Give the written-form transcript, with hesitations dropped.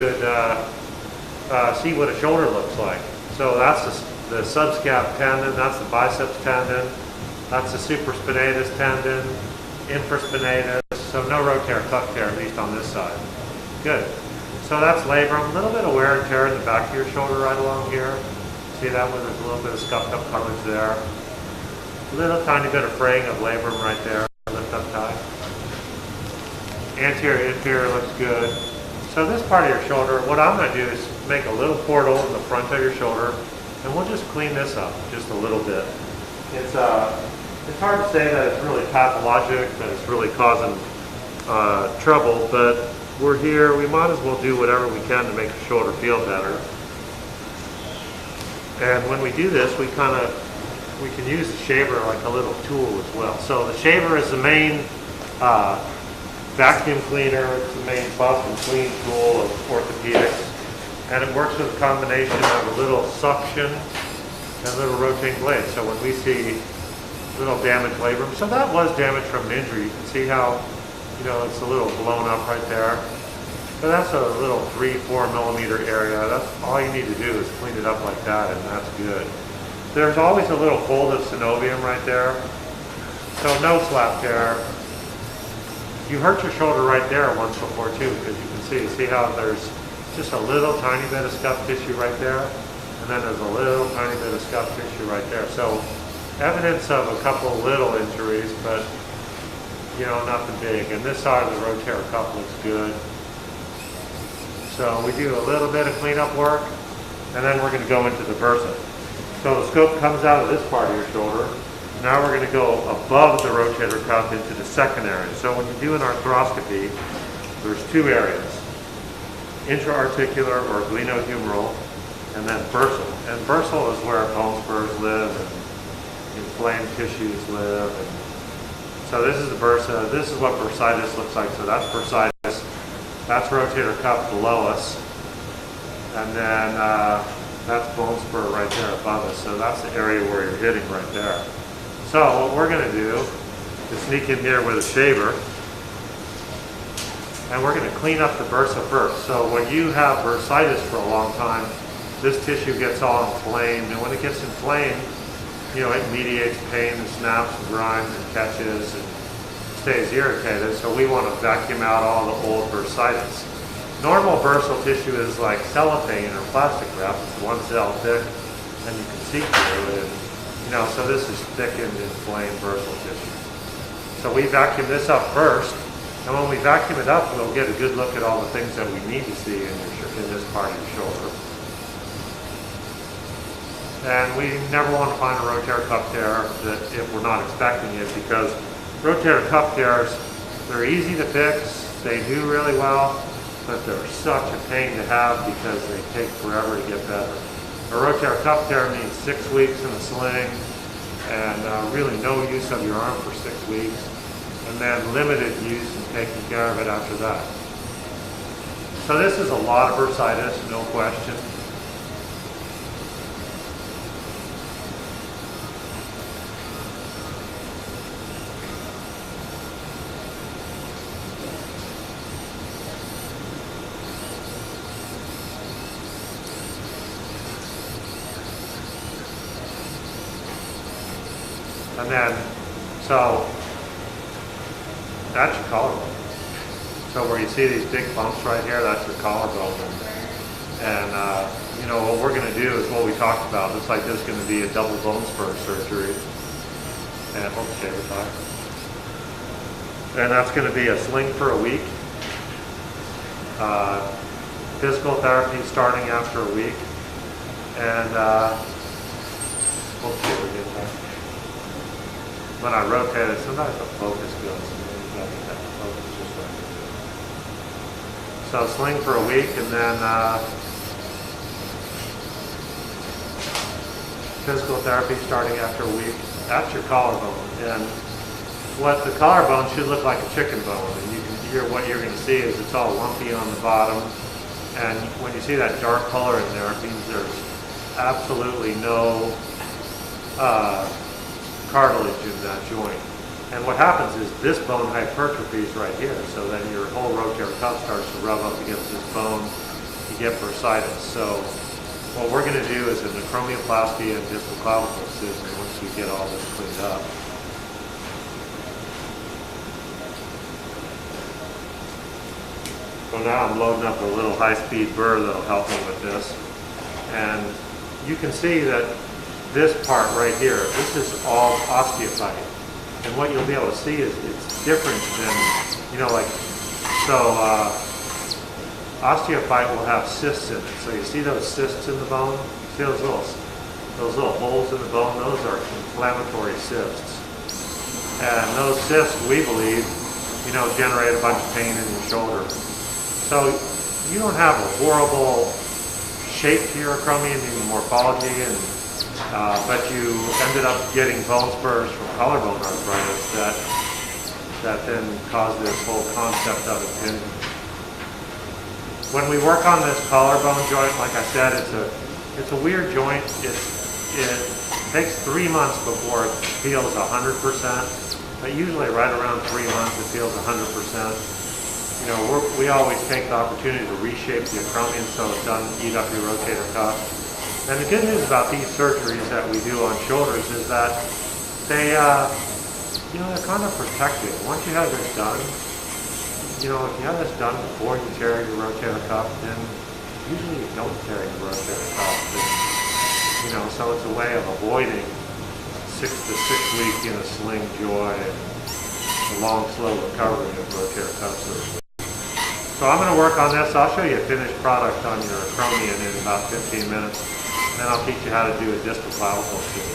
could see what a shoulder looks like. So that's the subscap tendon, that's the biceps tendon, that's the supraspinatus tendon, infraspinatus, so no rotator cuff tear, at least on this side. Good. So that's labrum, a little bit of wear and tear in the back of your shoulder right along here. See that one? There's a little bit of scuffed up cartilage there. A little tiny bit of fraying of labrum right there. Lift up tight. Anterior, inferior looks good. So this part of your shoulder, what I'm going to do is make a little portal in the front of your shoulder, and we'll just clean this up just a little bit. It's hard to say that it's really pathologic, that it's really causing trouble, but we're here, we might as well do whatever we can to make the shoulder feel better. And when we do this, we can use the shaver like a little tool as well. So the shaver is the main vacuum cleaner, it's the main buff and clean tool of orthopedics. And it works with a combination of a little suction and a little rotating blade. So when we see little damaged labrum, so that was damage from an injury. You can see how, it's a little blown up right there. But that's a little 3-4 millimeter area. That's all you need to do is clean it up like that, and that's good. There's always a little fold of synovium right there. So no slap tear. You hurt your shoulder right there once before too, because you can see how there's just a little tiny bit of scuff tissue right there, and then there's a little tiny bit of scuff tissue right there. So evidence of a couple little injuries, but nothing big. And this side of the rotator cuff looks good. So we do a little bit of cleanup work, and then we're going to go into the bursa. So the scope comes out of this part of your shoulder. Now we're going to go above the rotator cuff into the second area. So when you do an arthroscopy, there's two areas: intra-articular or glenohumeral, and then bursal. And bursal is where bone spurs live and inflamed tissues live. And so this is the bursa. This is what bursitis looks like. So that's bursitis. That's rotator cuff below us. And then that's bone spur right there above us. So that's the area where you're hitting right there. So what we're going to do is sneak in here with a shaver, and we're going to clean up the bursa first. So when you have bursitis for a long time, this tissue gets all inflamed, and when it gets inflamed, it mediates pain and snaps and grinds and catches and stays irritated. So we want to vacuum out all the old bursitis. Normal bursal tissue is like cellophane or plastic wrap. It's one cell thick, and you can see through it. So this is thickened, inflamed bursal tissue. So we vacuum this up first, and when we vacuum it up, we'll get a good look at all the things that we need to see in this part of your shoulder. And we never want to find a rotator cuff tear if we're not expecting it, because rotator cuff tears, they're easy to fix, they do really well, but they're such a pain to have because they take forever to get better. A rotator cuff tear means 6 weeks in a sling, and really no use of your arm for 6 weeks, and then limited use and taking care of it after that. So this is a lot of bursitis, no question. And then, so that's your collarbone. So where you see these big bumps right here, that's your collarbone. And what we're going to do is what we talked about. Looks like this is going to be a double bone spur surgery. And and that's going to be a sling for a week. Physical therapy starting after a week. And when I rotate it, sometimes the focus goes, and you got to get that focus just right there. So sling for a week, and then physical therapy starting after a week. That's your collarbone, and what the collarbone should look like a chicken bone. And what you're going to see is it's all lumpy on the bottom, and when you see that dark color in there, it means there's absolutely no cartilage in that joint. And what happens is this bone hypertrophies right here, so then your whole rotator cuff starts to rub up against this bone, get bursitis. So what we're going to do is an acromioplasty and distal clavicle excision once we get all this cleaned up. So now I'm loading up a little high-speed burr that'll help me with this. And you can see that this part right here, this is all osteophyte. And what you'll be able to see is it's different than, you know, like, so osteophyte will have cysts in it. So you see those cysts in the bone? See those little holes in the bone? Those are inflammatory cysts. And those cysts, we believe, you know, generate a bunch of pain in your shoulder. So you don't have a horrible shape to your acromion in morphology, and but you ended up getting bone spurs from collarbone arthritis that then caused this whole concept of impingement. When we work on this collarbone joint, like I said, it's a weird joint. It takes 3 months before it feels 100%, but usually right around 3 months it feels 100%. You know, we always take the opportunity to reshape the acromion so it doesn't eat up your rotator cuff. And the good news about these surgeries that we do on shoulders is that they, you know, they're kind of protective. Once you have this done, you know, if you have this done before you tear your rotator cuff, then usually you don't tear your rotator cuff. And, you know, so it's a way of avoiding 6 to 6 week in a sling joy and a long, slow recovery of rotator cuff surgery. So I'm going to work on this. I'll show you a finished product on your acromion in about 15 minutes. Then I'll teach you how to do a distal clavicle excision.